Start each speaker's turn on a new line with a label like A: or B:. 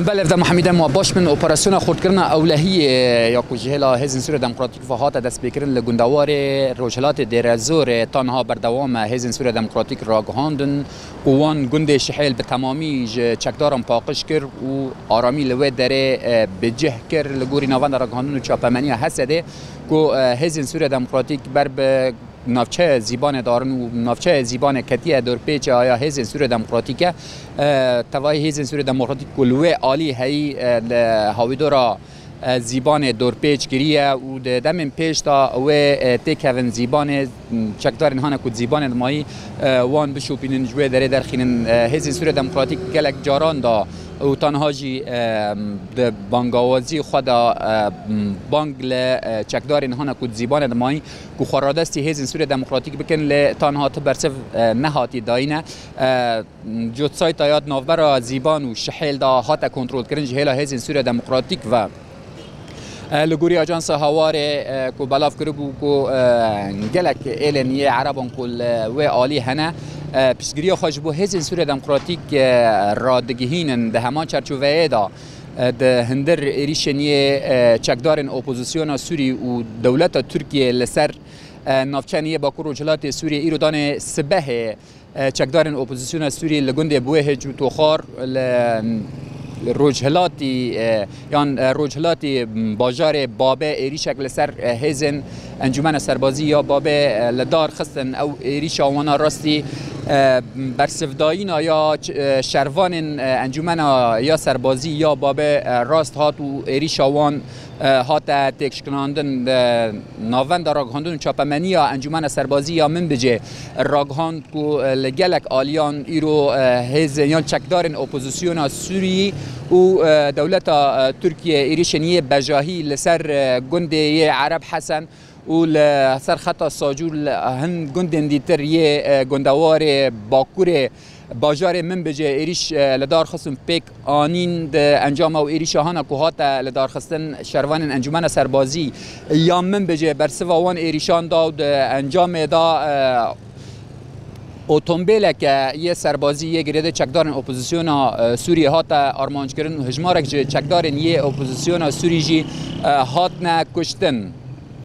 A: بله افدام محمد ما باش من اپراسیون خورد کردن اولهی یا کوجهلا هزین سوریه دموکراتیک و هات دست بکردن لگندوار روجلات دیرزور تنها بردوام هزین سوریه دموکراتیک را گهاندن وان گند شحیل به تمامی چکدارم پاقش کرد و آرامی لوی دره بجه کرد لگوری نوان را گهاندن و چاپمنی حسده کو هزین سوریه دموکراتیک بر به نافچه زیبان دارن و نافچه زیبان کتیه دور پیچ آیا هزین سوریه دموکراتیکه توای هزین سوریه دموکراتیک کلوه عالی هی هاوی دورا زیبان دور پیچ گریه و دم پیش تا و تکون زیبان چکدارن هانا کود زیبان مایی وان بشوپینن جوه داره در خینن هزین سوریه دموکراتیک گلک جاران دا و تنها جی بانگاوازی خدا بانگل چکدارین هانا کود زیبان دمایی کو خورادستی هزین سوریه دموکراتیک بکن ل تنها تبرسف نهاتی داینه جوت سایت یاد نوبر زیبان و شحیل دا هات کنترل کردن جهلا هزین سوریه دموکراتیک و لگوری آجانس هواره کو بلاف کربو کو گلک ایلنیه عربان کل و عالی هنه پیشگیری خوش بو هزین سوریه دموکراتیک رادگهینن ده همان چرچوه دا ده هندر ایریشنیه چکدارن اپوزیسیون سوری و دولت ترکیه لسر نافچانیه باکو روجلات سوریه ایرو دانه سبه چکدارن اپوزیسیون سوری لگنده بوه جو توخار روجهلاتی یان روجهلاتی باجار بابه ایری شکل سر هزن انجمن سربازی یا بابه لدار خستن او ایری شاوانا راستی برسفدایینا یا شروان انجمن یا سربازی یا بابه راست هات و ایری شاوان هات تکشکناندن ناوند راگهاندن چاپمنی یا انجمن سربازی یا من بجه راگهاند کو لگلک آلیان ایرو هزن یا چکدارن اپوزیسیون سوری و دولت ترکیه ایریشنیه بجاهی لسر گنده عرب حسن و لسر خطا ساجول هن گندن دیتر یه گندوار باکور باجار من بجه ایریش لدار خصم پیک آنین انجام او ایریش هانا کوهات لدار خستن شروان انجمن سربازی یا من بجه برسوا وان ایریشان داد انجام دا اتومبیل که یه سربازی یه گریده چکدارن اپوزیسیون سوریه هات آرمانج کردن و هجمارک چکدارن یه اپوزیسیون سوری جی هات نه کشتن